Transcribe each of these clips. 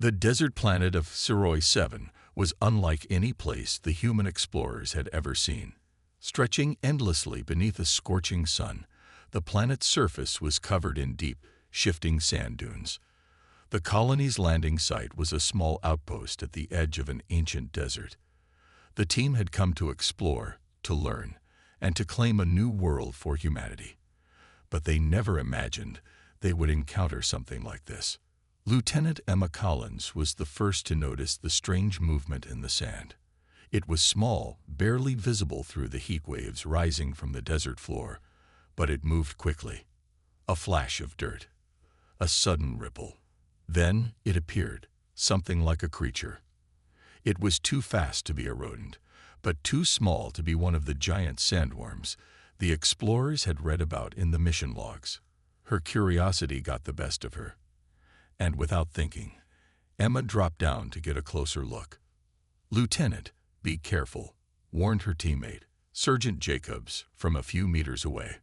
The desert planet of Siroi 7 was unlike any place the human explorers had ever seen. Stretching endlessly beneath a scorching sun, the planet's surface was covered in deep, shifting sand dunes. The colony's landing site was a small outpost at the edge of an ancient desert. The team had come to explore, to learn, and to claim a new world for humanity. But they never imagined they would encounter something like this. Lieutenant Emma Collins was the first to notice the strange movement in the sand. It was small, barely visible through the heat waves rising from the desert floor, but it moved quickly. A flash of dirt. A sudden ripple. Then it appeared, something like a creature. It was too fast to be a rodent, but too small to be one of the giant sandworms the explorers had read about in the mission logs. Her curiosity got the best of her. And without thinking, Emma dropped down to get a closer look. "Lieutenant, be careful," warned her teammate, Sergeant Jacobs, from a few meters away.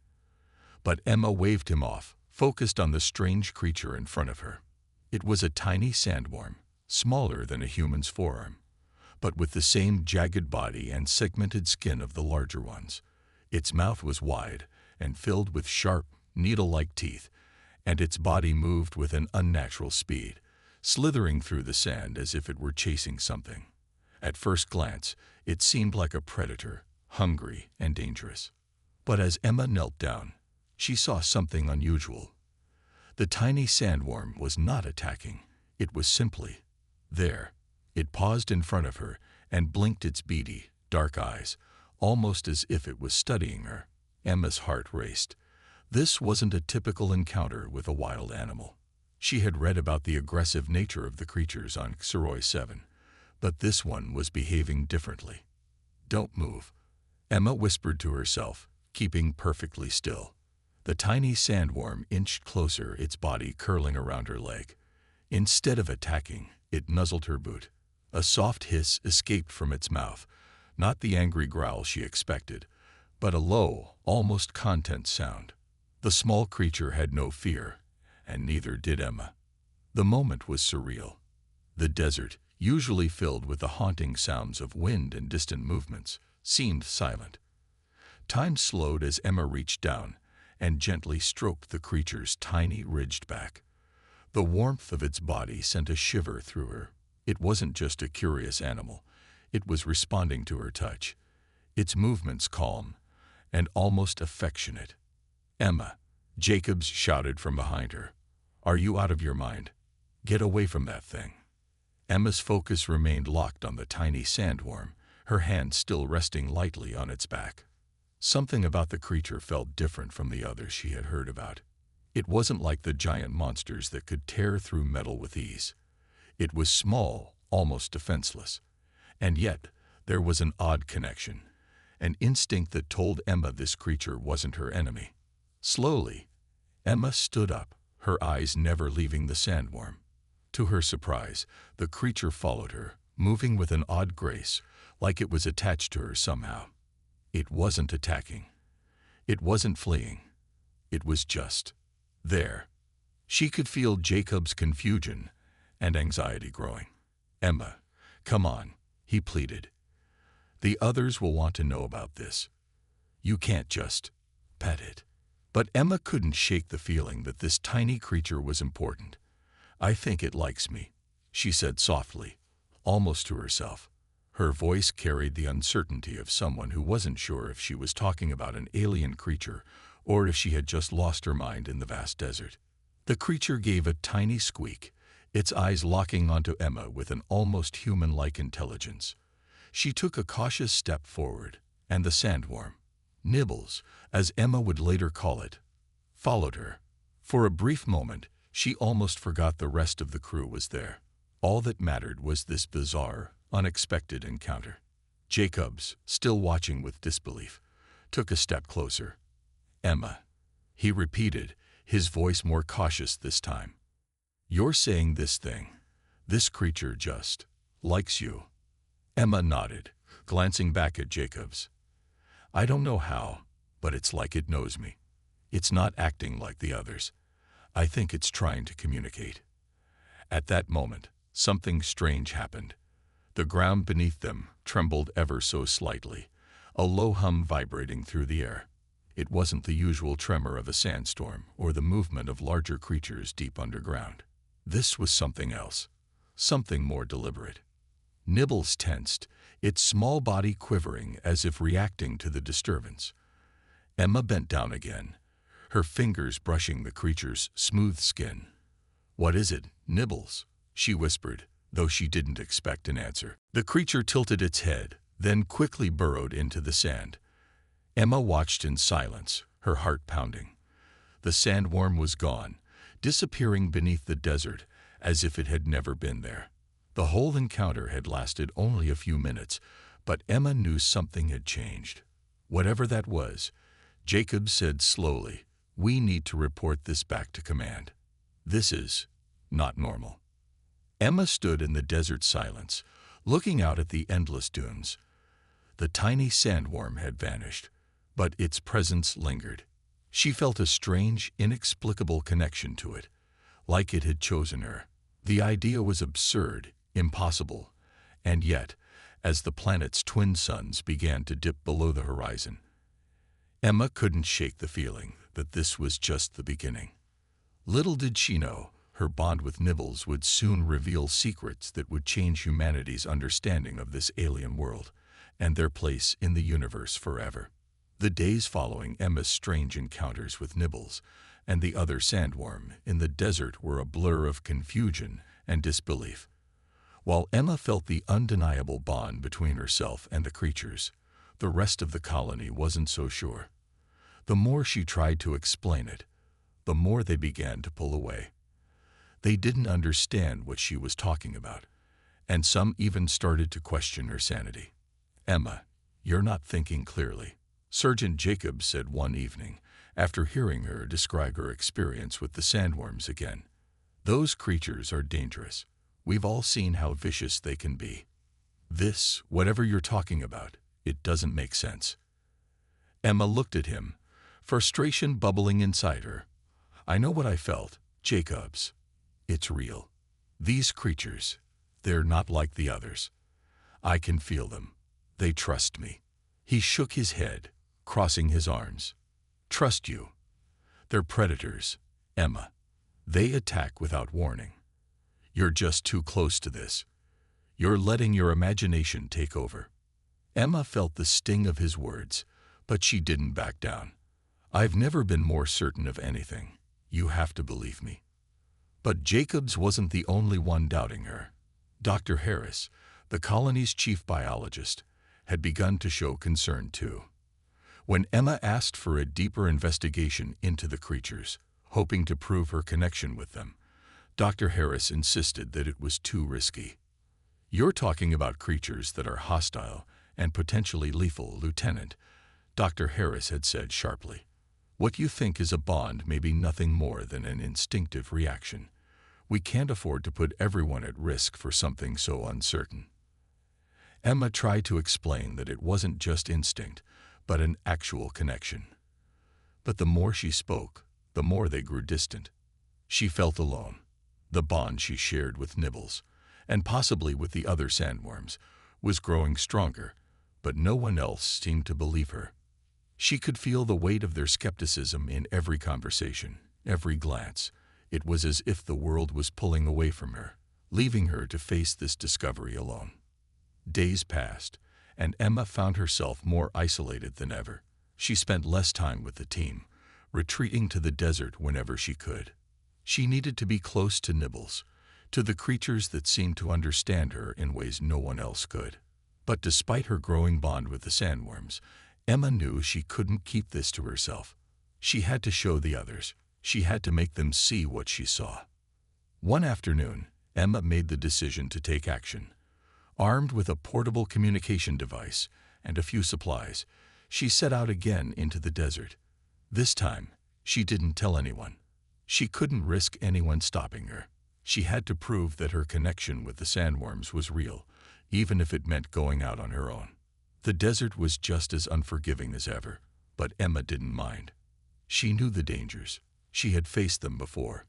But Emma waved him off, focused on the strange creature in front of her. It was a tiny sandworm, smaller than a human's forearm, but with the same jagged body and segmented skin of the larger ones. Its mouth was wide and filled with sharp, needle-like teeth, and its body moved with an unnatural speed, slithering through the sand as if it were chasing something. At first glance, it seemed like a predator, hungry and dangerous. But as Emma knelt down, she saw something unusual. The tiny sandworm was not attacking. It was simply there. It paused in front of her and blinked its beady, dark eyes, almost as if it was studying her. Emma's heart raced. This wasn't a typical encounter with a wild animal. She had read about the aggressive nature of the creatures on Siroi 7, but this one was behaving differently. "Don't move," Emma whispered to herself, keeping perfectly still. The tiny sandworm inched closer, its body curling around her leg. Instead of attacking, it nuzzled her boot. A soft hiss escaped from its mouth, not the angry growl she expected, but a low, almost content sound. The small creature had no fear, and neither did Emma. The moment was surreal. The desert, usually filled with the haunting sounds of wind and distant movements, seemed silent. Time slowed as Emma reached down and gently stroked the creature's tiny, ridged back. The warmth of its body sent a shiver through her. It wasn't just a curious animal. It was responding to her touch, its movements calm and almost affectionate. "Emma," Jacobs shouted from behind her. "Are you out of your mind? Get away from that thing." Emma's focus remained locked on the tiny sandworm, her hand still resting lightly on its back. Something about the creature felt different from the others she had heard about. It wasn't like the giant monsters that could tear through metal with ease. It was small, almost defenseless. And yet, there was an odd connection, an instinct that told Emma this creature wasn't her enemy. Slowly, Emma stood up, her eyes never leaving the sandworm. To her surprise, the creature followed her, moving with an odd grace, like it was attached to her somehow. It wasn't attacking. It wasn't fleeing. It was just there. She could feel Jacob's confusion and anxiety growing. "Emma, come on," he pleaded. "The others will want to know about this. You can't just pet it." But Emma couldn't shake the feeling that this tiny creature was important. "I think it likes me," she said softly, almost to herself. Her voice carried the uncertainty of someone who wasn't sure if she was talking about an alien creature or if she had just lost her mind in the vast desert. The creature gave a tiny squeak, its eyes locking onto Emma with an almost human-like intelligence. She took a cautious step forward, and the sandworm, Nibbles, as Emma would later call it, followed her. For a brief moment, she almost forgot the rest of the crew was there. All that mattered was this bizarre, unexpected encounter. Jacobs, still watching with disbelief, took a step closer. "Emma," he repeated, his voice more cautious this time. "You're saying this creature just likes you?" Emma nodded, glancing back at Jacobs. "I don't know how, but it's like it knows me. It's not acting like the others. I think it's trying to communicate." At that moment, something strange happened. The ground beneath them trembled ever so slightly, a low hum vibrating through the air. It wasn't the usual tremor of a sandstorm or the movement of larger creatures deep underground. This was something else, something more deliberate. Nibbles tensed, its small body quivering as if reacting to the disturbance. Emma bent down again, her fingers brushing the creature's smooth skin. "What is it, Nibbles?" she whispered, though she didn't expect an answer. The creature tilted its head, then quickly burrowed into the sand. Emma watched in silence, her heart pounding. The sandworm was gone, disappearing beneath the desert as if it had never been there. The whole encounter had lasted only a few minutes, but Emma knew something had changed. Whatever that was, Jacob said slowly, "We need to report this back to command. This is not normal." Emma stood in the desert silence, looking out at the endless dunes. The tiny sandworm had vanished, but its presence lingered. She felt a strange, inexplicable connection to it, like it had chosen her. The idea was absurd, impossible, and yet, as the planet's twin suns began to dip below the horizon, Emma couldn't shake the feeling that this was just the beginning. Little did she know, her bond with Nibbles would soon reveal secrets that would change humanity's understanding of this alien world and their place in the universe forever. The days following Emma's strange encounters with Nibbles and the other sandworm in the desert were a blur of confusion and disbelief. While Emma felt the undeniable bond between herself and the creatures, the rest of the colony wasn't so sure. The more she tried to explain it, the more they began to pull away. They didn't understand what she was talking about, and some even started to question her sanity. "Emma, you're not thinking clearly," Sergeant Jacob said one evening, after hearing her describe her experience with the sandworms again. "Those creatures are dangerous. We've all seen how vicious they can be. This, whatever you're talking about, it doesn't make sense." Emma looked at him, frustration bubbling inside her. "I know what I felt, Jacobs. It's real. These creatures, they're not like the others. I can feel them. They trust me." He shook his head, crossing his arms. "Trust you? They're predators, Emma. They attack without warning. You're just too close to this. You're letting your imagination take over." Emma felt the sting of his words, but she didn't back down. "I've never been more certain of anything. You have to believe me." But Jacobs wasn't the only one doubting her. Dr. Harris, the colony's chief biologist, had begun to show concern too. When Emma asked for a deeper investigation into the creatures, hoping to prove her connection with them, Dr. Harris insisted that it was too risky. "You're talking about creatures that are hostile and potentially lethal, Lieutenant," Dr. Harris had said sharply. "What you think is a bond may be nothing more than an instinctive reaction. We can't afford to put everyone at risk for something so uncertain." Emma tried to explain that it wasn't just instinct, but an actual connection. But the more she spoke, the more they grew distant. She felt alone. The bond she shared with Nibbles, and possibly with the other sandworms, was growing stronger, but no one else seemed to believe her. She could feel the weight of their skepticism in every conversation, every glance. It was as if the world was pulling away from her, leaving her to face this discovery alone. Days passed, and Emma found herself more isolated than ever. She spent less time with the team, retreating to the desert whenever she could. She needed to be close to Nibbles, to the creatures that seemed to understand her in ways no one else could. But despite her growing bond with the sandworms, Emma knew she couldn't keep this to herself. She had to show the others. She had to make them see what she saw. One afternoon, Emma made the decision to take action. Armed with a portable communication device and a few supplies, she set out again into the desert. This time, she didn't tell anyone. She couldn't risk anyone stopping her. She had to prove that her connection with the sandworms was real, even if it meant going out on her own. The desert was just as unforgiving as ever, but Emma didn't mind. She knew the dangers. She had faced them before.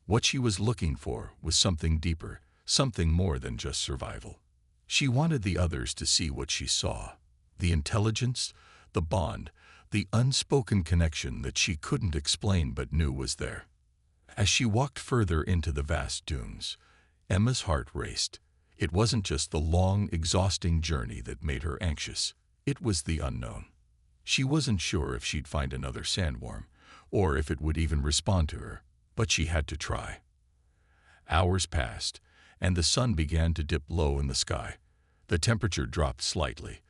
What she was looking for was something deeper, something more than just survival. She wanted the others to see what she saw, the intelligence, the bond, the unspoken connection that she couldn't explain but knew was there. As she walked further into the vast dunes, Emma's heart raced. It wasn't just the long, exhausting journey that made her anxious. It was the unknown. She wasn't sure if she'd find another sandworm, or if it would even respond to her, but she had to try. Hours passed, and the sun began to dip low in the sky. The temperature dropped slightly,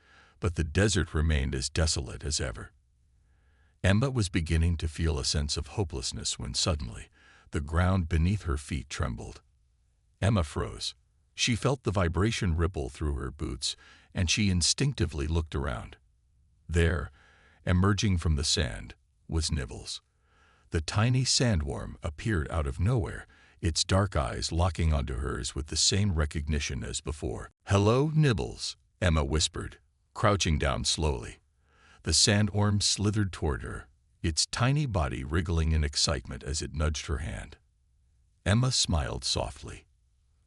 but the desert remained as desolate as ever. Emma was beginning to feel a sense of hopelessness when suddenly, the ground beneath her feet trembled. Emma froze. She felt the vibration ripple through her boots, and she instinctively looked around. There, emerging from the sand, was Nibbles. The tiny sandworm appeared out of nowhere, its dark eyes locking onto hers with the same recognition as before. "Hello, Nibbles," Emma whispered, crouching down slowly. The sandworm slithered toward her, its tiny body wriggling in excitement as it nudged her hand. Emma smiled softly.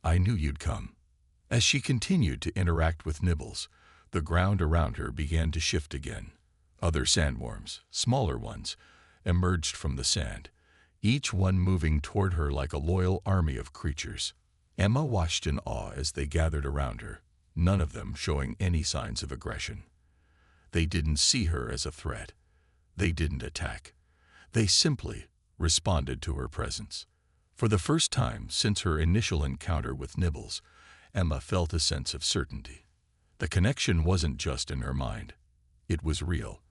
"I knew you'd come." As she continued to interact with Nibbles, the ground around her began to shift again. Other sandworms, smaller ones, emerged from the sand, each one moving toward her like a loyal army of creatures. Emma watched in awe as they gathered around her, none of them showing any signs of aggression. They didn't see her as a threat. They didn't attack. They simply responded to her presence. For the first time since her initial encounter with Nibbles, Emma felt a sense of certainty. The connection wasn't just in her mind. It was real.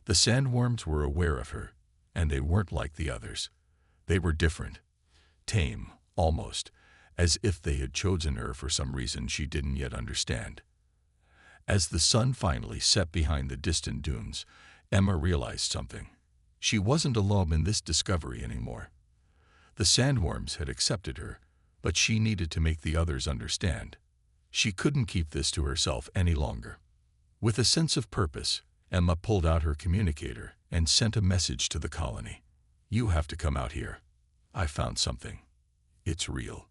The sandworms were aware of her, and they weren't like the others. They were different, tame, almost, as if they had chosen her for some reason she didn't yet understand. As the sun finally set behind the distant dunes, Emma realized something. She wasn't alone in this discovery anymore. The sandworms had accepted her, but she needed to make the others understand. She couldn't keep this to herself any longer. With a sense of purpose, Emma pulled out her communicator and sent a message to the colony. "You have to come out here. I found something. It's real."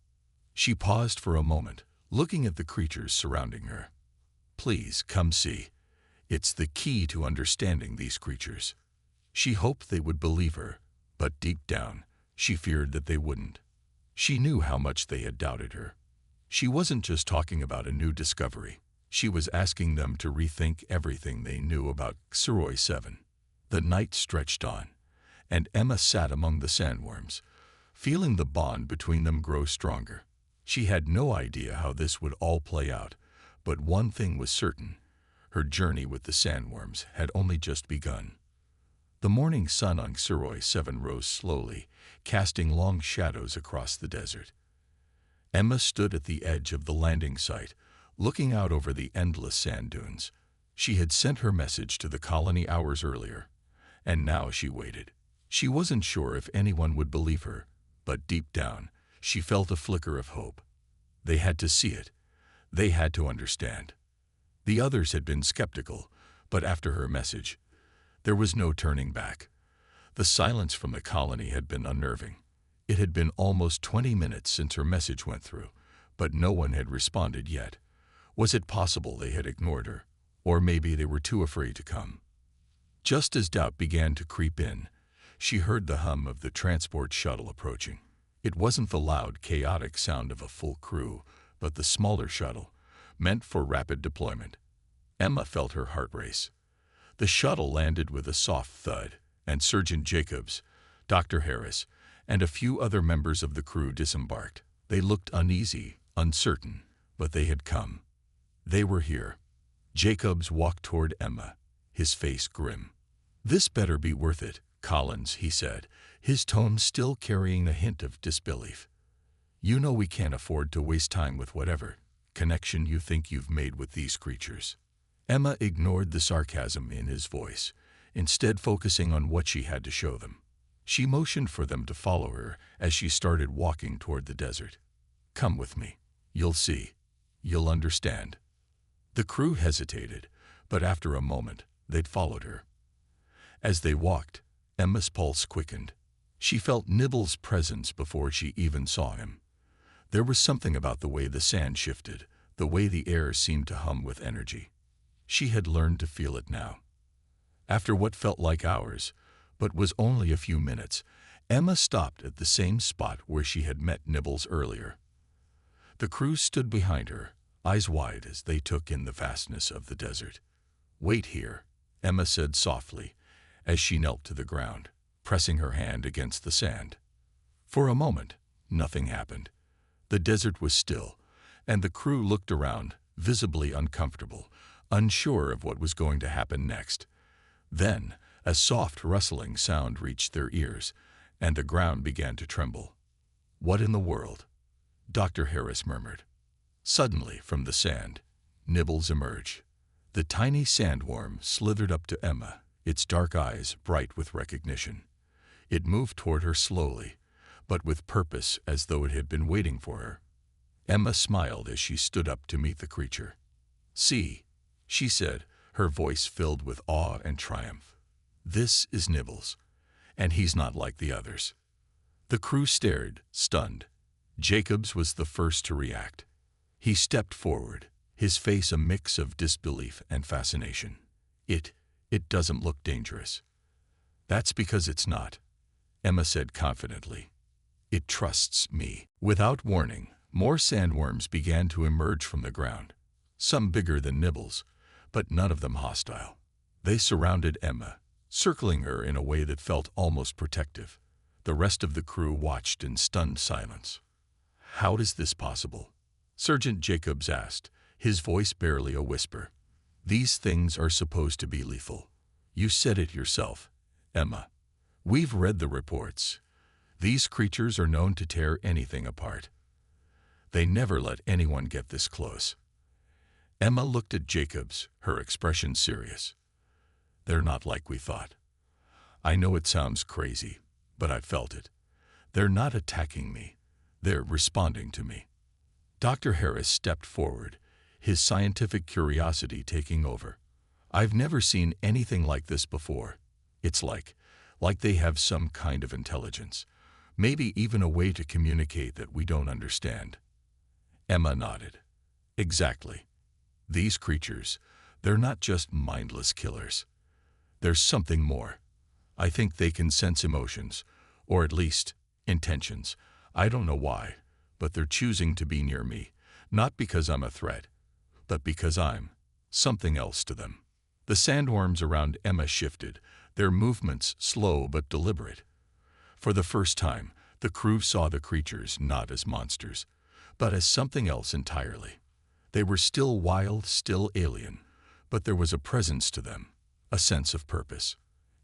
She paused for a moment, looking at the creatures surrounding her. "Please come see. It's the key to understanding these creatures." She hoped they would believe her, but deep down, she feared that they wouldn't. She knew how much they had doubted her. She wasn't just talking about a new discovery. She was asking them to rethink everything they knew about HFY 7. The night stretched on, and Emma sat among the sandworms, feeling the bond between them grow stronger. She had no idea how this would all play out, but one thing was certain. Her journey with the sandworms had only just begun. The morning sun on HFY 7 rose slowly, casting long shadows across the desert. Emma stood at the edge of the landing site, looking out over the endless sand dunes. She had sent her message to the colony hours earlier, and now she waited. She wasn't sure if anyone would believe her, but deep down, she felt a flicker of hope. They had to see it. They had to understand. The others had been skeptical, but after her message, there was no turning back. The silence from the colony had been unnerving. It had been almost 20 minutes since her message went through, but no one had responded yet. Was it possible they had ignored her, or maybe they were too afraid to come? Just as doubt began to creep in, she heard the hum of the transport shuttle approaching. It wasn't the loud, chaotic sound of a full crew, but the smaller shuttle, meant for rapid deployment. Emma felt her heart race. The shuttle landed with a soft thud, and Sergeant Jacobs, Dr. Harris, and a few other members of the crew disembarked. They looked uneasy, uncertain, but they had come. They were here. Jacobs walked toward Emma, his face grim. "This better be worth it, Collins," he said, his tone still carrying a hint of disbelief. "You know we can't afford to waste time with whatever connection you think you've made with these creatures." Emma ignored the sarcasm in his voice, instead focusing on what she had to show them. She motioned for them to follow her as she started walking toward the desert. "Come with me. You'll see. You'll understand." The crew hesitated, but after a moment, they'd followed her. As they walked, Emma's pulse quickened. She felt Nibbles' presence before she even saw him. There was something about the way the sand shifted, the way the air seemed to hum with energy. She had learned to feel it now. After what felt like hours, but was only a few minutes, Emma stopped at the same spot where she had met Nibbles earlier. The crew stood behind her, eyes wide as they took in the vastness of the desert. "Wait here," Emma said softly, as she knelt to the ground, pressing her hand against the sand. For a moment, nothing happened. The desert was still, and the crew looked around, visibly uncomfortable, unsure of what was going to happen next. Then, a soft rustling sound reached their ears, and the ground began to tremble. "What in the world?" Dr. Harris murmured. Suddenly, from the sand, Nibbles emerged. The tiny sandworm slithered up to Emma, its dark eyes bright with recognition. It moved toward her slowly, but with purpose, as though it had been waiting for her. Emma smiled as she stood up to meet the creature. "See," she said, her voice filled with awe and triumph. "This is Nibbles, and he's not like the others." The crew stared, stunned. Jacobs was the first to react. He stepped forward, his face a mix of disbelief and fascination. It doesn't look dangerous." "That's because it's not," Emma said confidently. "It trusts me." Without warning, more sandworms began to emerge from the ground, some bigger than Nibbles, but none of them hostile. They surrounded Emma, circling her in a way that felt almost protective. The rest of the crew watched in stunned silence. "How is this possible?" Sergeant Jacobs asked, his voice barely a whisper. "These things are supposed to be lethal. You said it yourself, Emma. We've read the reports. These creatures are known to tear anything apart. They never let anyone get this close." Emma looked at Jacobs, her expression serious. "They're not like we thought. I know it sounds crazy, but I felt it. They're not attacking me. They're responding to me." Dr. Harris stepped forward, his scientific curiosity taking over. "I've never seen anything like this before. It's like they have some kind of intelligence, maybe even a way to communicate that we don't understand." Emma nodded. "Exactly. These creatures, they're not just mindless killers. There's something more. I think they can sense emotions, or at least intentions. I don't know why, but they're choosing to be near me, not because I'm a threat, but because I'm something else to them." The sandworms around Emma shifted, their movements slow but deliberate. For the first time, the crew saw the creatures not as monsters, but as something else entirely. They were still wild, still alien, but there was a presence to them, a sense of purpose.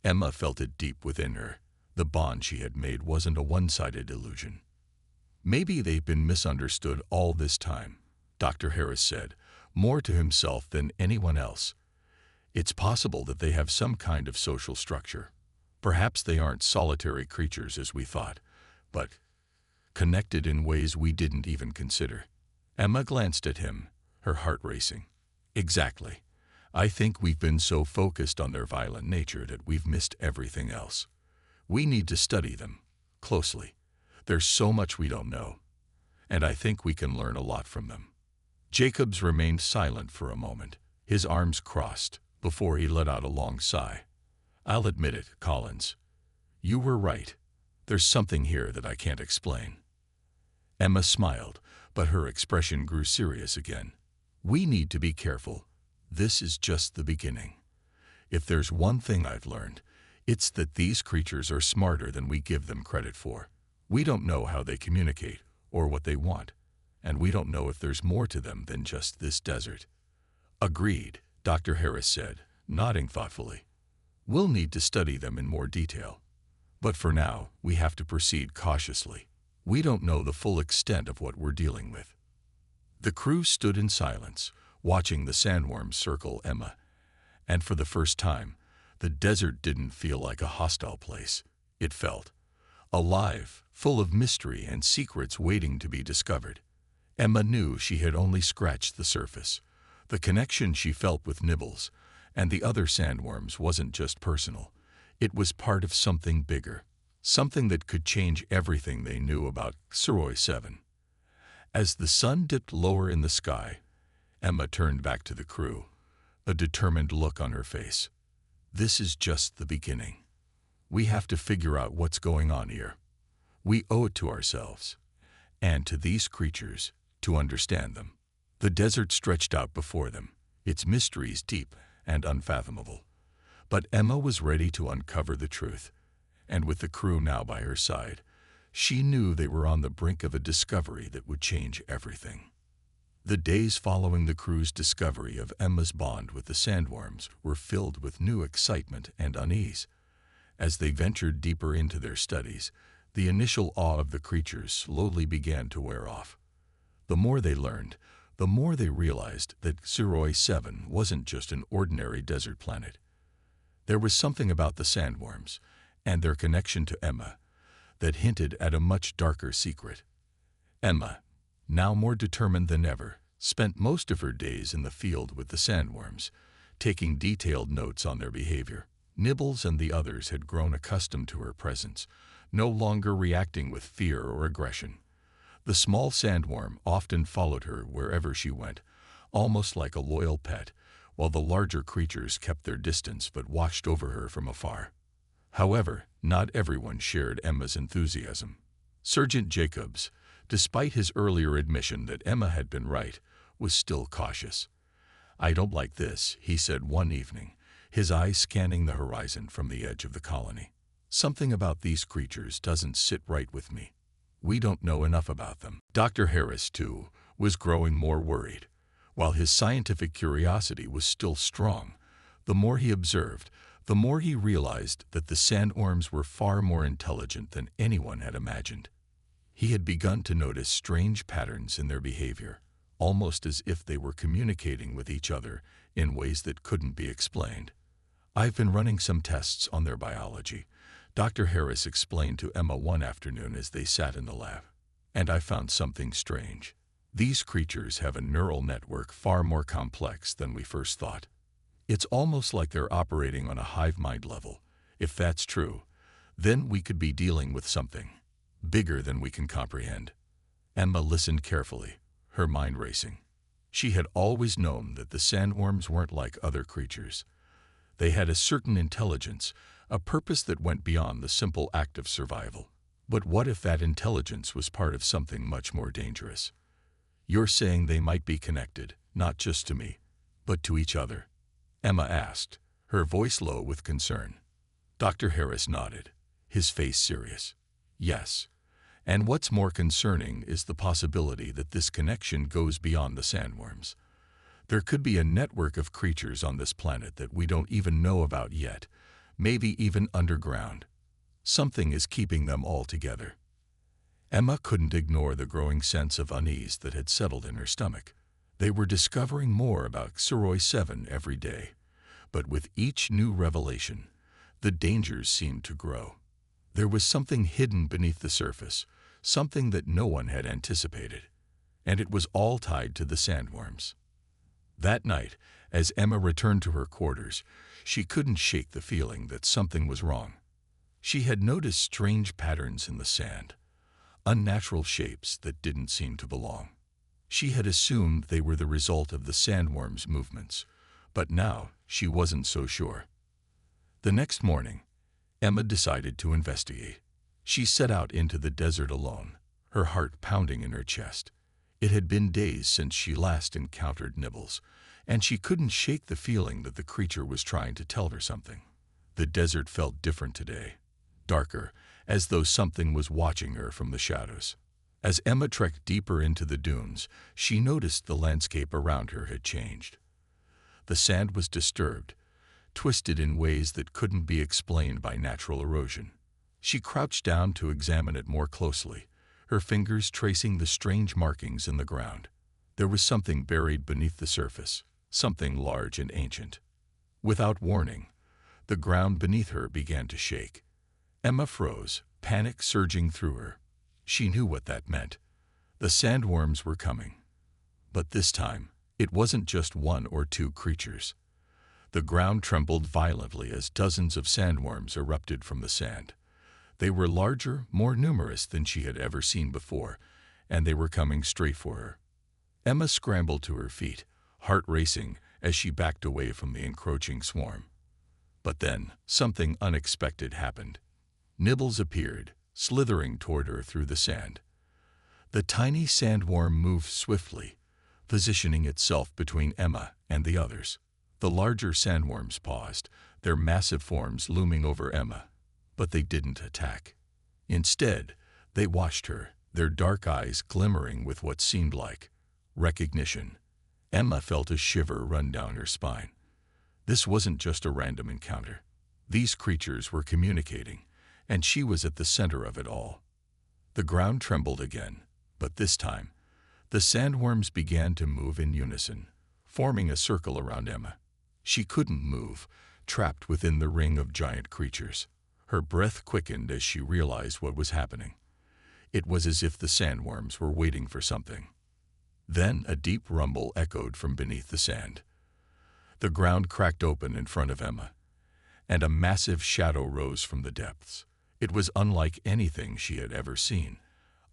Emma felt it deep within her. The bond she had made wasn't a one-sided illusion. "Maybe they've been misunderstood all this time," Dr. Harris said, more to himself than anyone else. "It's possible that they have some kind of social structure. Perhaps they aren't solitary creatures as we thought, but connected in ways we didn't even consider." Emma glanced at him, her heart racing. "Exactly. I think we've been so focused on their violent nature that we've missed everything else. We need to study them closely. There's so much we don't know, and I think we can learn a lot from them." Jacobs remained silent for a moment, his arms crossed, before he let out a long sigh. "I'll admit it, Collins. You were right. There's something here that I can't explain." Emma smiled, but her expression grew serious again. "We need to be careful. This is just the beginning. If there's one thing I've learned, it's that these creatures are smarter than we give them credit for. We don't know how they communicate or what they want, and we don't know if there's more to them than just this desert." "Agreed," Dr. Harris said, nodding thoughtfully. "We'll need to study them in more detail. But for now, we have to proceed cautiously. We don't know the full extent of what we're dealing with." The crew stood in silence, watching the sandworms circle Emma, and for the first time, the desert didn't feel like a hostile place. It felt alive, full of mystery and secrets waiting to be discovered. Emma knew she had only scratched the surface. The connection she felt with Nibbles and the other sandworms wasn't just personal. It was part of something bigger, something that could change everything they knew about HFY 7. As the sun dipped lower in the sky, Emma turned back to the crew, a determined look on her face. This is just the beginning. We have to figure out what's going on here. We owe it to ourselves, and to these creatures, to understand them. The desert stretched out before them, its mysteries deep and unfathomable. But Emma was ready to uncover the truth, and with the crew now by her side, she knew they were on the brink of a discovery that would change everything. The days following the crew's discovery of Emma's bond with the sandworms were filled with new excitement and unease. As they ventured deeper into their studies, the initial awe of the creatures slowly began to wear off. The more they learned, the more they realized that HFY 7 wasn't just an ordinary desert planet. There was something about the sandworms and their connection to Emma that hinted at a much darker secret. Emma, now more determined than ever, spent most of her days in the field with the sandworms, taking detailed notes on their behavior. Nibbles and the others had grown accustomed to her presence, no longer reacting with fear or aggression. The small sandworm often followed her wherever she went, almost like a loyal pet, while the larger creatures kept their distance but watched over her from afar. However, not everyone shared Emma's enthusiasm. Sergeant Jacobs, despite his earlier admission that Emma had been right, was still cautious. "I don't like this," he said one evening, his eyes scanning the horizon from the edge of the colony. "Something about these creatures doesn't sit right with me. We don't know enough about them." Dr. Harris, too, was growing more worried. While his scientific curiosity was still strong, the more he observed, the more he realized that the sandworms were far more intelligent than anyone had imagined. He had begun to notice strange patterns in their behavior, almost as if they were communicating with each other in ways that couldn't be explained. "I've been running some tests on their biology," Dr. Harris explained to Emma one afternoon as they sat in the lab. "And I found something strange. These creatures have a neural network far more complex than we first thought. It's almost like they're operating on a hive mind level. If that's true, then we could be dealing with something bigger than we can comprehend." Emma listened carefully, her mind racing. She had always known that the sandworms weren't like other creatures. They had a certain intelligence, a purpose that went beyond the simple act of survival. But what if that intelligence was part of something much more dangerous? "You're saying they might be connected, not just to me, but to each other?" Emma asked, her voice low with concern. Dr. Harris nodded, his face serious. "Yes. And what's more concerning is the possibility that this connection goes beyond the sandworms. There could be a network of creatures on this planet that we don't even know about yet, maybe even underground. Something is keeping them all together." Emma couldn't ignore the growing sense of unease that had settled in her stomach. They were discovering more about HFY 7 every day, but with each new revelation, the dangers seemed to grow. There was something hidden beneath the surface, something that no one had anticipated, and it was all tied to the sandworms. That night, as Emma returned to her quarters, she couldn't shake the feeling that something was wrong. She had noticed strange patterns in the sand, unnatural shapes that didn't seem to belong. She had assumed they were the result of the sandworms' movements, but now she wasn't so sure. The next morning, Emma decided to investigate. She set out into the desert alone, her heart pounding in her chest. It had been days since she last encountered Nibbles, and she couldn't shake the feeling that the creature was trying to tell her something. The desert felt different today, darker, as though something was watching her from the shadows. As Emma trekked deeper into the dunes, she noticed the landscape around her had changed. The sand was disturbed, twisted in ways that couldn't be explained by natural erosion. She crouched down to examine it more closely, her fingers tracing the strange markings in the ground. There was something buried beneath the surface, something large and ancient. Without warning, the ground beneath her began to shake. Emma froze, panic surging through her. She knew what that meant. The sandworms were coming. But this time, it wasn't just one or two creatures. The ground trembled violently as dozens of sandworms erupted from the sand. They were larger, more numerous than she had ever seen before, and they were coming straight for her. Emma scrambled to her feet, heart racing as she backed away from the encroaching swarm. But then, something unexpected happened. Nibbles appeared, slithering toward her through the sand. The tiny sandworm moved swiftly, positioning itself between Emma and the others. The larger sandworms paused, their massive forms looming over Emma, but they didn't attack. Instead, they watched her, their dark eyes glimmering with what seemed like recognition. Emma felt a shiver run down her spine. This wasn't just a random encounter. These creatures were communicating, and she was at the center of it all. The ground trembled again, but this time, the sandworms began to move in unison, forming a circle around Emma. She couldn't move, trapped within the ring of giant creatures. Her breath quickened as she realized what was happening. It was as if the sandworms were waiting for something. Then a deep rumble echoed from beneath the sand. The ground cracked open in front of Emma, and a massive shadow rose from the depths. It was unlike anything she had ever seen.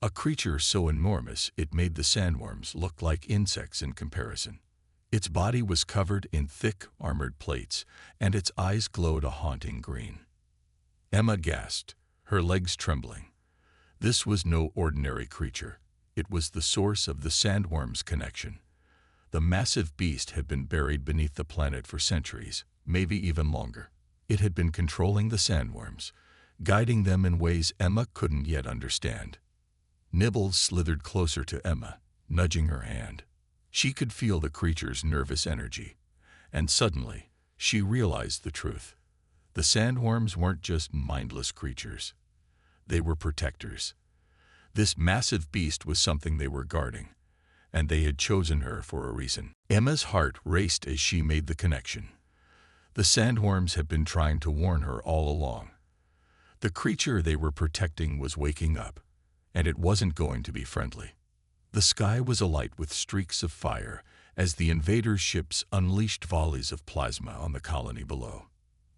A creature so enormous it made the sandworms look like insects in comparison. Its body was covered in thick, armored plates, and its eyes glowed a haunting green. Emma gasped, her legs trembling. This was no ordinary creature. It was the source of the sandworm's connection. The massive beast had been buried beneath the planet for centuries, maybe even longer. It had been controlling the sandworms, guiding them in ways Emma couldn't yet understand. Nibbles slithered closer to Emma, nudging her hand. She could feel the creature's nervous energy, and suddenly, she realized the truth. The sandworms weren't just mindless creatures. They were protectors. This massive beast was something they were guarding, and they had chosen her for a reason. Emma's heart raced as she made the connection. The sandworms had been trying to warn her all along. The creature they were protecting was waking up, and it wasn't going to be friendly. The sky was alight with streaks of fire as the invaders' ships unleashed volleys of plasma on the colony below.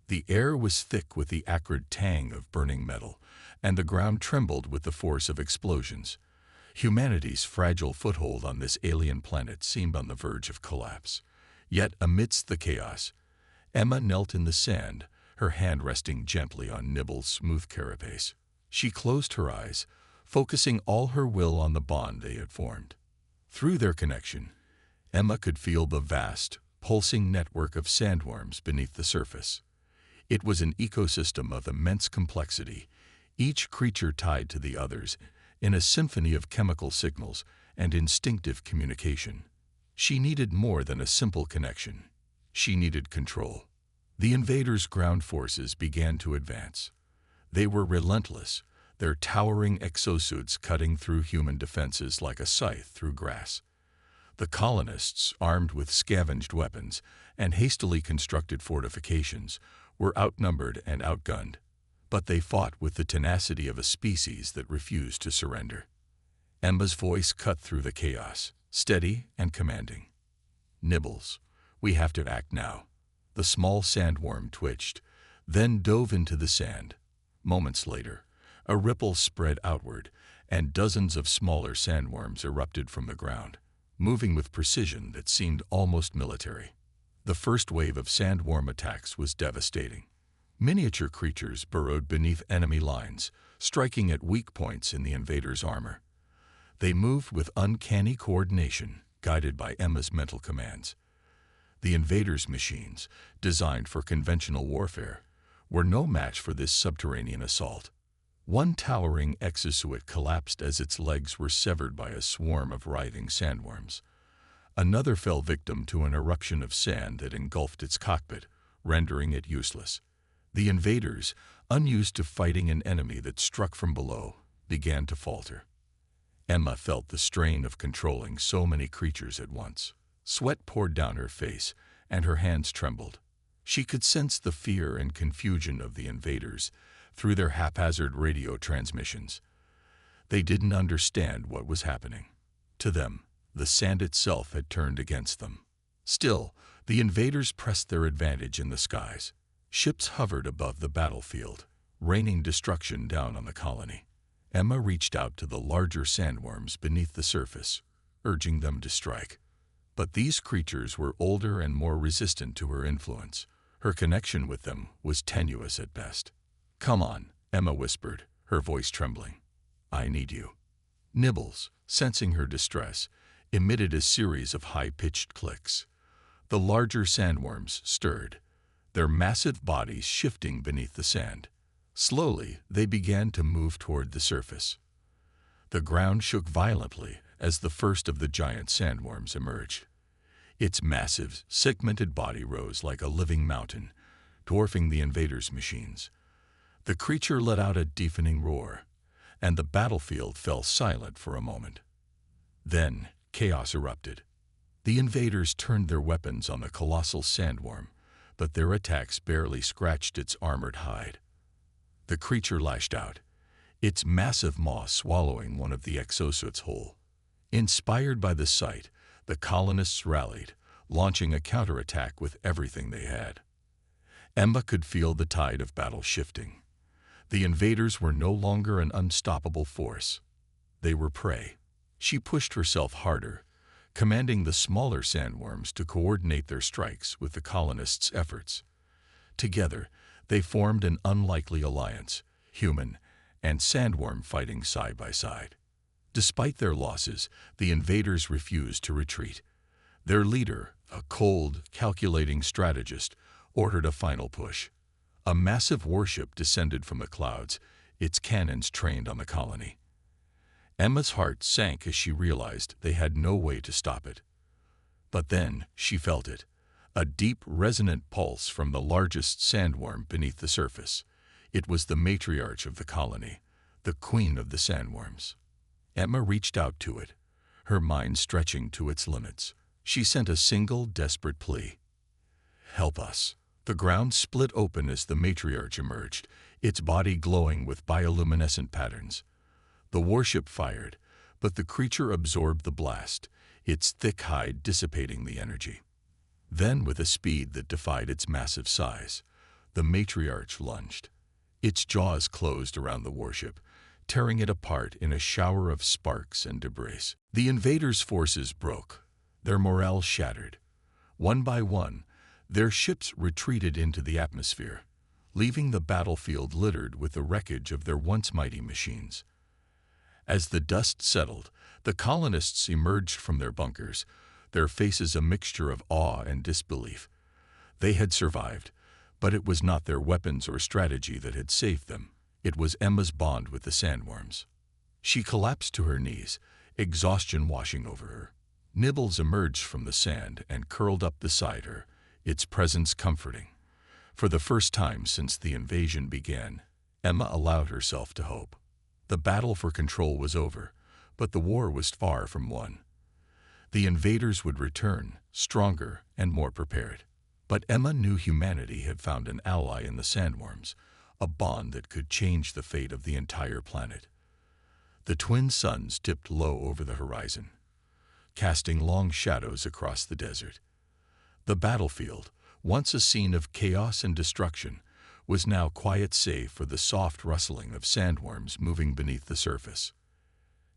The air was thick with the acrid tang of burning metal, and the ground trembled with the force of explosions. Humanity's fragile foothold on this alien planet seemed on the verge of collapse. Yet amidst the chaos, Emma knelt in the sand, her hand resting gently on Nibble's smooth carapace. She closed her eyes, focusing all her will on the bond they had formed. Through their connection, Emma could feel the vast, pulsing network of sandworms beneath the surface. It was an ecosystem of immense complexity, each creature tied to the others in a symphony of chemical signals and instinctive communication. She needed more than a simple connection. She needed control. The invaders' ground forces began to advance. They were relentless, their towering exosuits cutting through human defenses like a scythe through grass. The colonists, armed with scavenged weapons and hastily constructed fortifications, were outnumbered and outgunned, but they fought with the tenacity of a species that refused to surrender. Emma's voice cut through the chaos, steady and commanding. "Nibbles, we have to act now." The small sandworm twitched, then dove into the sand. Moments later, a ripple spread outward, and dozens of smaller sandworms erupted from the ground, moving with precision that seemed almost military. The first wave of sandworm attacks was devastating. Miniature creatures burrowed beneath enemy lines, striking at weak points in the invaders' armor. They moved with uncanny coordination, guided by Emma's mental commands. The invaders' machines, designed for conventional warfare, were no match for this subterranean assault. One towering exosuit collapsed as its legs were severed by a swarm of writhing sandworms. Another fell victim to an eruption of sand that engulfed its cockpit, rendering it useless. The invaders, unused to fighting an enemy that struck from below, began to falter. Emma felt the strain of controlling so many creatures at once. Sweat poured down her face, and her hands trembled. She could sense the fear and confusion of the invaders through their haphazard radio transmissions. They didn't understand what was happening. To them, the sand itself had turned against them. Still, the invaders pressed their advantage in the skies. Ships hovered above the battlefield, raining destruction down on the colony. Emma reached out to the larger sandworms beneath the surface, urging them to strike. But these creatures were older and more resistant to her influence. Her connection with them was tenuous at best. "Come on," Emma whispered, her voice trembling. "I need you." Nibbles, sensing her distress, emitted a series of high-pitched clicks. The larger sandworms stirred, their massive bodies shifting beneath the sand. Slowly, they began to move toward the surface. The ground shook violently as the first of the giant sandworms emerged. Its massive, segmented body rose like a living mountain, dwarfing the invaders' machines. The creature let out a deafening roar, and the battlefield fell silent for a moment. Then, chaos erupted. The invaders turned their weapons on the colossal sandworm, but their attacks barely scratched its armored hide. The creature lashed out, its massive maw swallowing one of the exosuits whole. Inspired by the sight, the colonists rallied, launching a counterattack with everything they had. Emma could feel the tide of battle shifting. The invaders were no longer an unstoppable force. They were prey. She pushed herself harder, commanding the smaller sandworms to coordinate their strikes with the colonists' efforts. Together, they formed an unlikely alliance, human and sandworm fighting side by side. Despite their losses, the invaders refused to retreat. Their leader, a cold, calculating strategist, ordered a final push. A massive warship descended from the clouds, its cannons trained on the colony. Emma's heart sank as she realized they had no way to stop it. But then she felt it, a deep, resonant pulse from the largest sandworm beneath the surface. It was the matriarch of the colony, the queen of the sandworms. Emma reached out to it, her mind stretching to its limits. She sent a single, desperate plea. "Help us." The ground split open as the matriarch emerged, its body glowing with bioluminescent patterns. The warship fired, but the creature absorbed the blast, its thick hide dissipating the energy. Then, with a speed that defied its massive size, the matriarch lunged. Its jaws closed around the warship, tearing it apart in a shower of sparks and debris. The invaders' forces broke, their morale shattered. One by one, their ships retreated into the atmosphere, leaving the battlefield littered with the wreckage of their once mighty machines. As the dust settled, the colonists emerged from their bunkers, their faces a mixture of awe and disbelief. They had survived, but it was not their weapons or strategy that had saved them. It was Emma's bond with the sandworms. She collapsed to her knees, exhaustion washing over her. Nibbles emerged from the sand and curled up beside her, its presence comforting. For the first time since the invasion began, Emma allowed herself to hope. The battle for control was over, but the war was far from won. The invaders would return, stronger and more prepared. But Emma knew humanity had found an ally in the sandworms, a bond that could change the fate of the entire planet. The twin suns dipped low over the horizon, casting long shadows across the desert. The battlefield, once a scene of chaos and destruction, was now quiet save for the soft rustling of sandworms moving beneath the surface.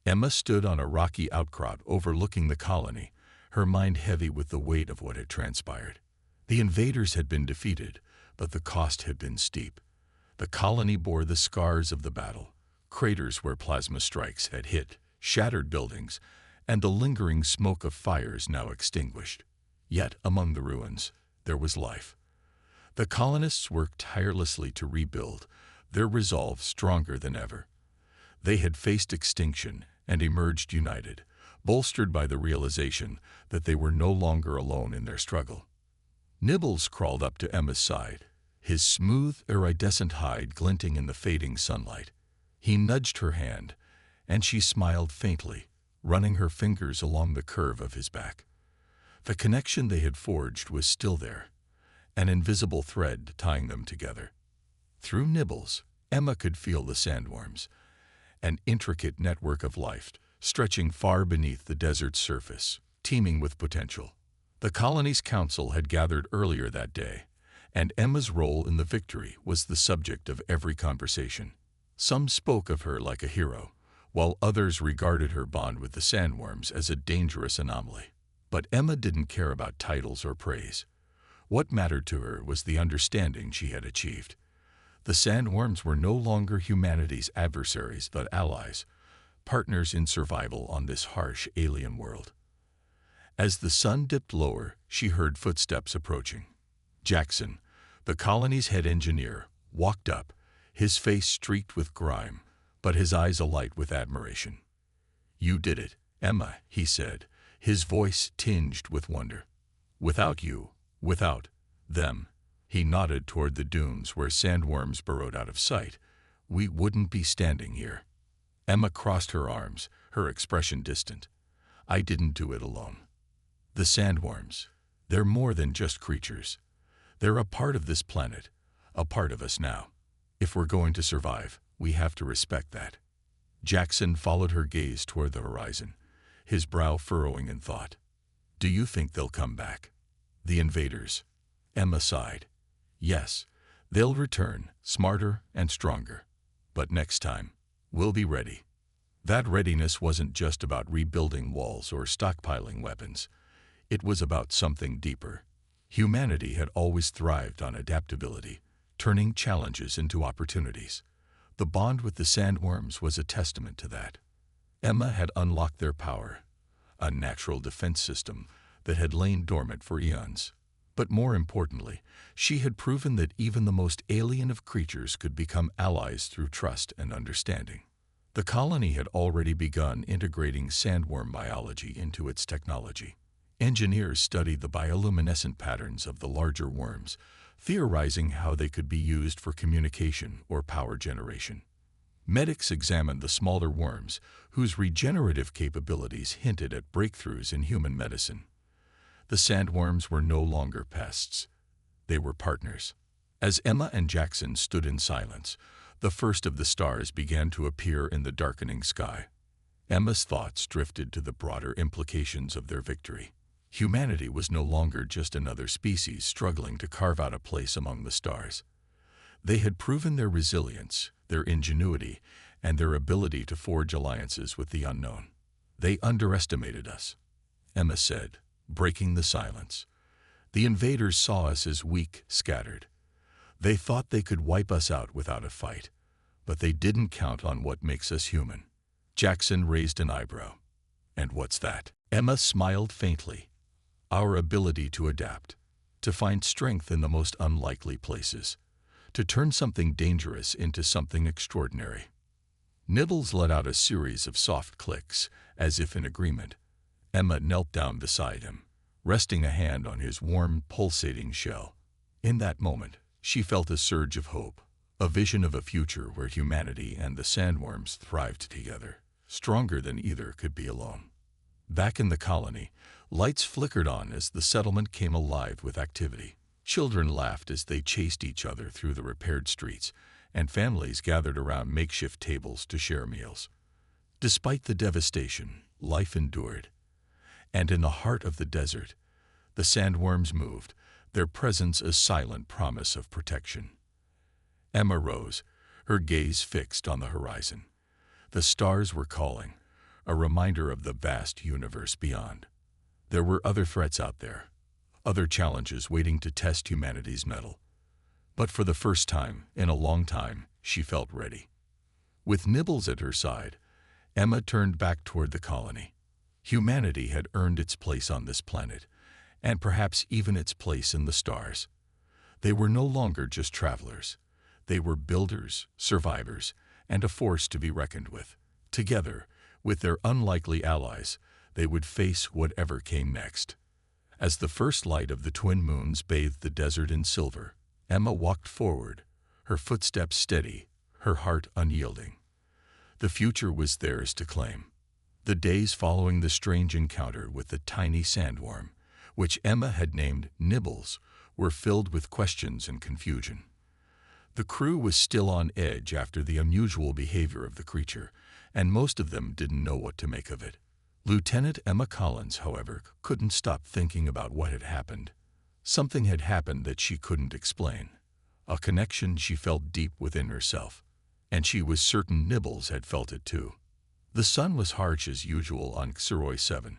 Emma stood on a rocky outcrop overlooking the colony, her mind heavy with the weight of what had transpired. The invaders had been defeated, but the cost had been steep. The colony bore the scars of the battle, craters where plasma strikes had hit, shattered buildings, and the lingering smoke of fires now extinguished. Yet, among the ruins, there was life. The colonists worked tirelessly to rebuild, their resolve stronger than ever. They had faced extinction and emerged united, bolstered by the realization that they were no longer alone in their struggle. Nibbles crawled up to Emma's side, his smooth, iridescent hide glinting in the fading sunlight. He nudged her hand, and she smiled faintly, running her fingers along the curve of his back. The connection they had forged was still there, an invisible thread tying them together. Through Nibbles, Emma could feel the sandworms, an intricate network of life stretching far beneath the desert's surface, teeming with potential. The colony's council had gathered earlier that day, and Emma's role in the victory was the subject of every conversation. Some spoke of her like a hero, while others regarded her bond with the sandworms as a dangerous anomaly. But Emma didn't care about titles or praise. What mattered to her was the understanding she had achieved. The sandworms were no longer humanity's adversaries but allies, partners in survival on this harsh alien world. As the sun dipped lower, she heard footsteps approaching. Jackson, the colony's head engineer, walked up, his face streaked with grime, but his eyes alight with admiration. "You did it, Emma," he said, his voice tinged with wonder. "Without you, without them," he nodded toward the dunes where sandworms burrowed out of sight, "we wouldn't be standing here." Emma crossed her arms, her expression distant. "I didn't do it alone. The sandworms, they're more than just creatures. They're a part of this planet, a part of us now. If we're going to survive, we have to respect that." Jackson followed her gaze toward the horizon, his brow furrowing in thought. "Do you think they'll come back? The invaders?" Emma sighed. "Yes, they'll return, smarter and stronger. But next time, we'll be ready." That readiness wasn't just about rebuilding walls or stockpiling weapons. It was about something deeper. Humanity had always thrived on adaptability, turning challenges into opportunities. The bond with the sandworms was a testament to that. Emma had unlocked their power, a natural defense system that had lain dormant for eons. But more importantly, she had proven that even the most alien of creatures could become allies through trust and understanding. The colony had already begun integrating sandworm biology into its technology. Engineers studied the bioluminescent patterns of the larger worms, theorizing how they could be used for communication or power generation. Medics examined the smaller worms, whose regenerative capabilities hinted at breakthroughs in human medicine. The sandworms were no longer pests. They were partners. As Emma and Jackson stood in silence, the first of the stars began to appear in the darkening sky. Emma's thoughts drifted to the broader implications of their victory. Humanity was no longer just another species struggling to carve out a place among the stars. They had proven their resilience, their ingenuity, and their ability to forge alliances with the unknown. "They underestimated us," Emma said, breaking the silence. "The invaders saw us as weak, scattered. They thought they could wipe us out without a fight, but they didn't count on what makes us human." Jackson raised an eyebrow. "And what's that?" Emma smiled faintly. "Our ability to adapt, to find strength in the most unlikely places, to turn something dangerous into something extraordinary." Nibbles let out a series of soft clicks, as if in agreement. Emma knelt down beside him, resting a hand on his warm, pulsating shell. In that moment, she felt a surge of hope, a vision of a future where humanity and the sandworms thrived together, stronger than either could be alone. Back in the colony, lights flickered on as the settlement came alive with activity. Children laughed as they chased each other through the repaired streets, and families gathered around makeshift tables to share meals. Despite the devastation, life endured. And in the heart of the desert, the sandworms moved, their presence a silent promise of protection. Emma rose, her gaze fixed on the horizon. The stars were calling, a reminder of the vast universe beyond. There were other threats out there, other challenges waiting to test humanity's mettle. But for the first time in a long time, she felt ready. With Nibbles at her side, Emma turned back toward the colony. Humanity had earned its place on this planet, and perhaps even its place in the stars. They were no longer just travelers. They were builders, survivors, and a force to be reckoned with. Together, with their unlikely allies, they would face whatever came next. As the first light of the twin moons bathed the desert in silver, Emma walked forward, her footsteps steady, her heart unyielding. The future was theirs to claim. The days following the strange encounter with the tiny sandworm, which Emma had named Nibbles, were filled with questions and confusion. The crew was still on edge after the unusual behavior of the creature, and most of them didn't know what to make of it. Lieutenant Emma Collins, however, couldn't stop thinking about what had happened. Something had happened that she couldn't explain, a connection she felt deep within herself. and she was certain Nibbles had felt it too. The sun was harsh as usual on Xeroy 7,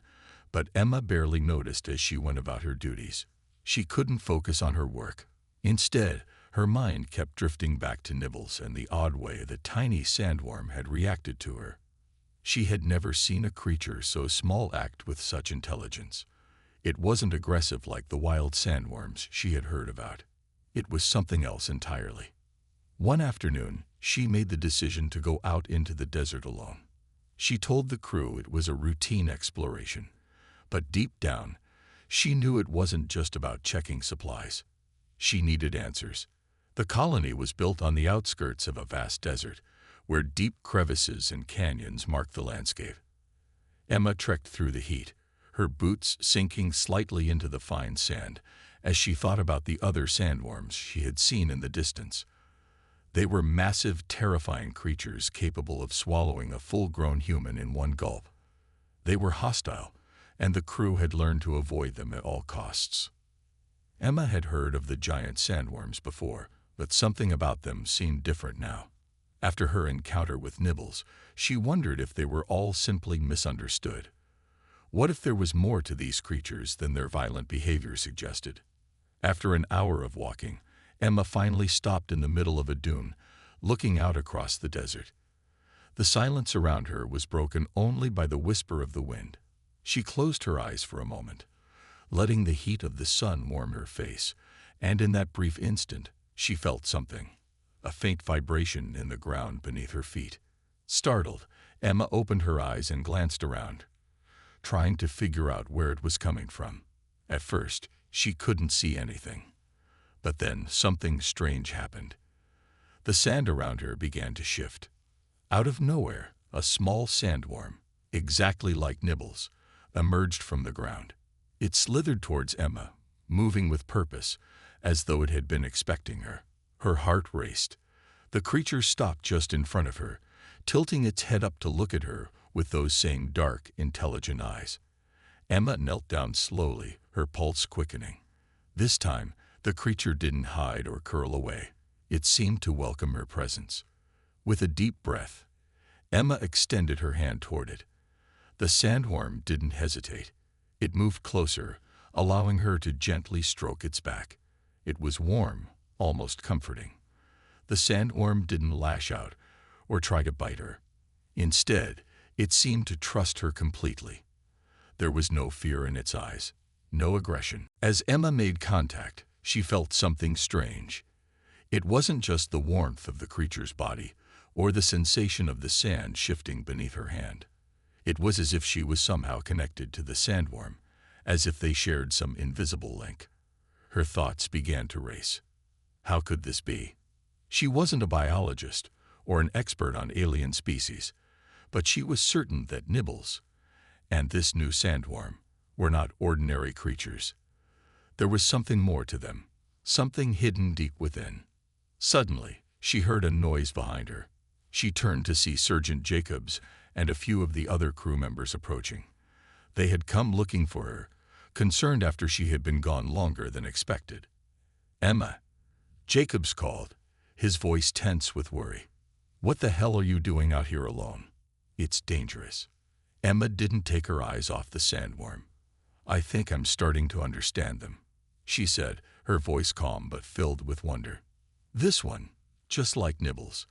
but Emma barely noticed as she went about her duties. She couldn't focus on her work. Instead, her mind kept drifting back to Nibbles and the odd way the tiny sandworm had reacted to her. She had never seen a creature so small act with such intelligence. It wasn't aggressive like the wild sandworms she had heard about. It was something else entirely. One afternoon, she made the decision to go out into the desert alone. She told the crew it was a routine exploration, but deep down, she knew it wasn't just about checking supplies. She needed answers. The colony was built on the outskirts of a vast desert, where deep crevices and canyons marked the landscape. Emma trekked through the heat, her boots sinking slightly into the fine sand as she thought about the other sandworms she had seen in the distance. They were massive, terrifying creatures capable of swallowing a full-grown human in one gulp. They were hostile, and the crew had learned to avoid them at all costs. Emma had heard of the giant sandworms before, but something about them seemed different now. After her encounter with Nibbles, she wondered if they were all simply misunderstood. What if there was more to these creatures than their violent behavior suggested? After an hour of walking, Emma finally stopped in the middle of a dune, looking out across the desert. The silence around her was broken only by the whisper of the wind. She closed her eyes for a moment, letting the heat of the sun warm her face, and in that brief instant, she felt something, a faint vibration in the ground beneath her feet. Startled, Emma opened her eyes and glanced around, trying to figure out where it was coming from. At first, she couldn't see anything. But then something strange happened. The sand around her began to shift. Out of nowhere, a small sandworm, exactly like Nibbles, emerged from the ground. It slithered towards Emma, moving with purpose, as though it had been expecting her. Her heart raced. The creature stopped just in front of her, tilting its head up to look at her with those same dark, intelligent eyes. Emma knelt down slowly, her pulse quickening. This time, the creature didn't hide or curl away. It seemed to welcome her presence. With a deep breath, Emma extended her hand toward it. The sandworm didn't hesitate. It moved closer, allowing her to gently stroke its back. It was warm, almost comforting. The sandworm didn't lash out or try to bite her. Instead, it seemed to trust her completely. There was no fear in its eyes, no aggression. As Emma made contact, she felt something strange. It wasn't just the warmth of the creature's body or the sensation of the sand shifting beneath her hand. It was as if she was somehow connected to the sandworm, as if they shared some invisible link. Her thoughts began to race. How could this be? She wasn't a biologist or an expert on alien species, but she was certain that Nibbles and this new sandworm were not ordinary creatures. There was something more to them, something hidden deep within. Suddenly, she heard a noise behind her. She turned to see Sergeant Jacobs and a few of the other crew members approaching. They had come looking for her, concerned after she had been gone longer than expected. "Emma," Jacobs called, his voice tense with worry. "What the hell are you doing out here alone? It's dangerous." Emma didn't take her eyes off the sandworm. "I think I'm starting to understand them," she said, her voice calm but filled with wonder. "This one, just like Nibbles.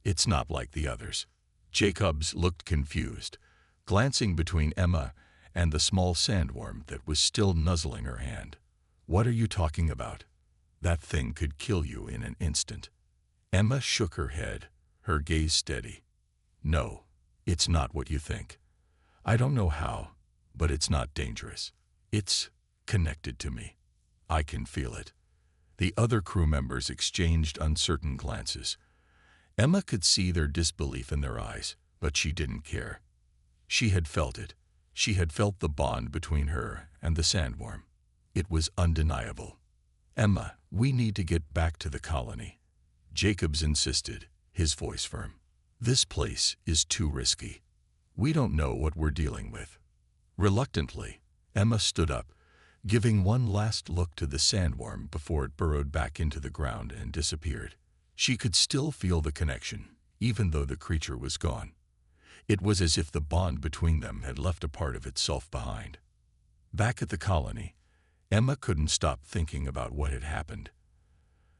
It's not like the others." Jacobs looked confused, glancing between Emma and the small sandworm that was still nuzzling her hand. "What are you talking about? That thing could kill you in an instant." Emma shook her head, her gaze steady. "No, it's not what you think. I don't know how, but it's not dangerous. It's connected to me. I can feel it." The other crew members exchanged uncertain glances. Emma could see their disbelief in their eyes, but she didn't care. She had felt it. She had felt the bond between her and the sandworm. It was undeniable. "Emma, we need to get back to the colony," Jacobs insisted, his voice firm. "This place is too risky. We don't know what we're dealing with." Reluctantly, Emma stood up, giving one last look to the sandworm before it burrowed back into the ground and disappeared. She could still feel the connection, even though the creature was gone. It was as if the bond between them had left a part of itself behind. Back at the colony, Emma couldn't stop thinking about what had happened.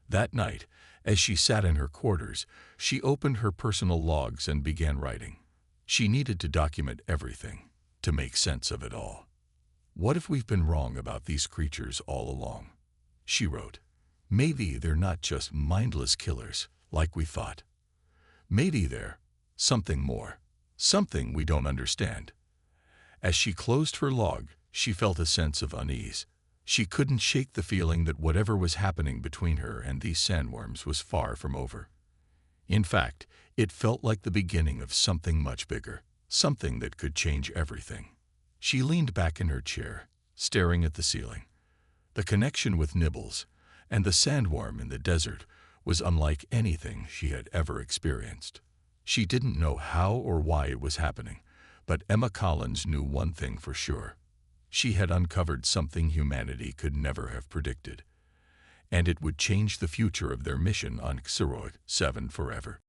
That night, as she sat in her quarters, she opened her personal logs and began writing. She needed to document everything, to make sense of it all. "What if we've been wrong about these creatures all along?" she wrote. "Maybe they're not just mindless killers, like we thought. Maybe they're something more, something we don't understand." As she closed her log, she felt a sense of unease. She couldn't shake the feeling that whatever was happening between her and these sandworms was far from over. In fact, it felt like the beginning of something much bigger, something that could change everything. She leaned back in her chair, staring at the ceiling. The connection with Nibbles and the sandworm in the desert was unlike anything she had ever experienced. She didn't know how or why it was happening, but Emma Collins knew one thing for sure. She had uncovered something humanity could never have predicted, and it would change the future of their mission on Stories.7 forever.